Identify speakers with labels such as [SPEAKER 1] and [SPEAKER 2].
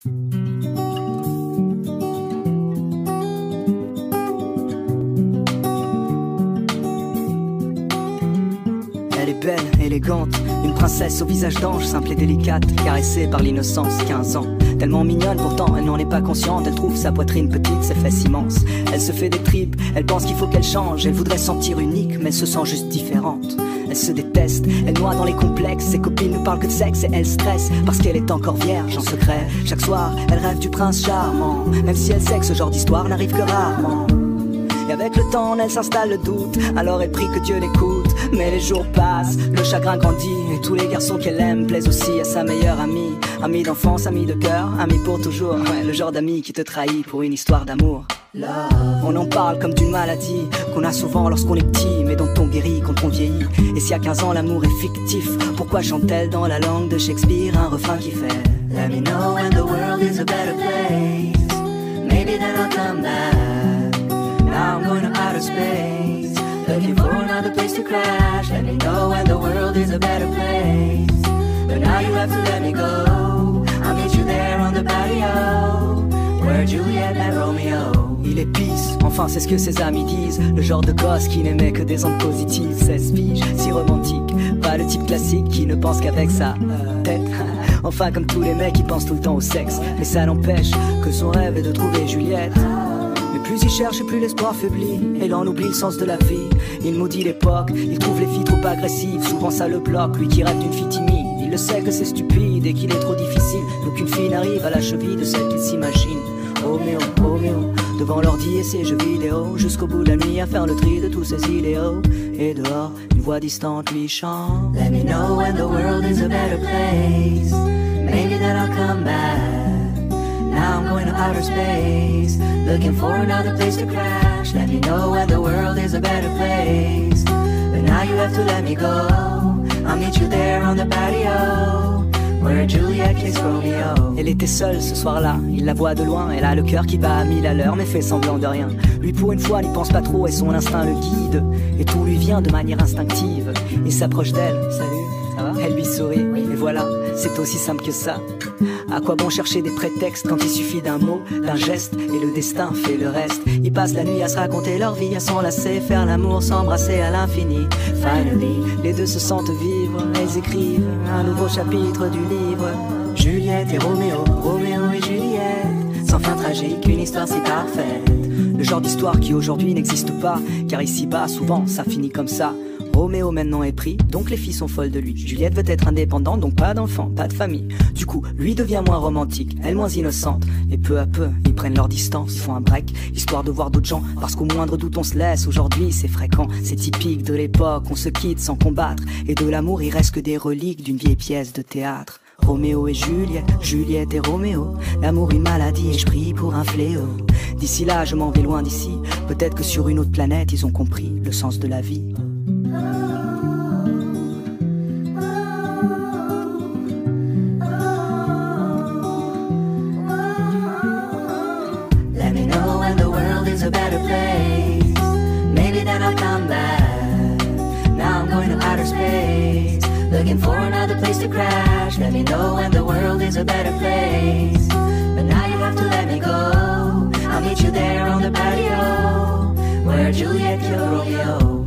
[SPEAKER 1] Elle est belle, élégante, une princesse au visage d'ange, simple et délicate, caressée par l'innocence, 15 ans. Tellement mignonne, pourtant elle n'en est pas consciente. Elle trouve sa poitrine petite, ses fesses immenses. Elle se fait des tripes, elle pense qu'il faut qu'elle change. Elle voudrait se sentir unique, mais elle se sent juste différente. Elle se déteste, elle noie dans les complexes. Ses copines ne parlent que de sexe et elle stresse parce qu'elle est encore vierge en secret. Chaque soir, elle rêve du prince charmant, même si elle sait que ce genre d'histoire n'arrive que rarement. Et avec le temps, en elle s'installe le doute, alors elle prie que Dieu l'écoute. Mais les jours passent, le chagrin grandit, et tous les garçons qu'elle aime plaisent aussi à sa meilleure amie. Amie d'enfance, amie de cœur, amie pour toujours. Ouais, le genre d'ami qui te trahit pour une histoire d'amour. On en parle comme d'une maladie qu'on a souvent lorsqu'on est petit, mais dont on guérit quand on vieillit. Et si à 15 ans l'amour est fictif, pourquoi chante-t-elle dans la langue de Shakespeare un refrain qui fait Let me know when the world is a better place, maybe then I'll come back. Now I'm going to outer space, looking for another place to crash. Let me know when the world is a better place, but now you have to let me go. I'll meet you there on the patio, where Juliet met Romeo. Il est pisse, enfin c'est ce que ses amis disent. Le genre de gosse qui n'aimait que des ondes positives. 16 piges, si romantique, pas le type classique qui ne pense qu'avec sa tête. Enfin comme tous les mecs qui pensent tout le temps au sexe, mais ça n'empêche que son rêve est de trouver Juliette. Mais plus il cherche et plus l'espoir faiblit, et l'on oublie le sens de la vie. Il maudit l'époque, il trouve les filles trop agressives, souvent ça le bloque, lui qui rêve d'une fille timide. Il le sait que c'est stupide et qu'il est trop difficile, d'aucune fille n'arrive à la cheville de celle qu'il s'imagine. Roméo, devant l'ordi et ses jeux vidéo, jusqu'au bout de la nuit à faire le tri de tous ses idéaux. Et dehors, une voix distante lui chante Let me know when the world is a better place, maybe then I'll come back. Now I'm going to outer space, looking for another place to crash. Let me know when the world is a better place, but now you have to let me go. I'll meet you there on the patio, where Juliet kissed Romeo. Elle était seule ce soir-là, il la voit de loin. Elle a le cœur qui bat à 1000 à l'heure, mais fait semblant de rien. Lui pour une fois n'y pense pas trop et son instinct le guide, et tout lui vient de manière instinctive. Il s'approche d'elle, salut, ça va? Elle lui sourit, et voilà, c'est aussi simple que ça. À quoi bon chercher des prétextes quand il suffit d'un mot, d'un geste, et le destin fait le reste. Ils passent la nuit à se raconter leur vie, à s'enlacer, faire l'amour, s'embrasser à l'infini. Finally, les deux se sentent vivre, elles écrivent un nouveau chapitre du livre. Juliette et Roméo, Roméo et Juliette, sans fin tragique, une histoire si parfaite. Le genre d'histoire qui aujourd'hui n'existe pas, car ici-bas, souvent, ça finit comme ça. Roméo maintenant est pris, donc les filles sont folles de lui. Juliette veut être indépendante, donc pas d'enfant, pas de famille. Du coup, lui devient moins romantique, elle moins innocente. Et peu à peu, ils prennent leur distance, ils font un break, histoire de voir d'autres gens. Parce qu'au moindre doute on se laisse, aujourd'hui c'est fréquent. C'est typique de l'époque, on se quitte sans combattre. Et de l'amour il reste que des reliques d'une vieille pièce de théâtre. Roméo et Juliette, Juliette et Roméo. L'amour une maladie et je prie pour un fléau. D'ici là je m'en vais loin d'ici, peut-être que sur une autre planète ils ont compris le sens de la vie. Let me know when the world is a better place, maybe then I'll come back. Now I'm going to outer space, looking for another place to crash. Let me know when the world is a better place, but now you have to let me go. I'll meet you there on the patio, where Juliet killed Romeo.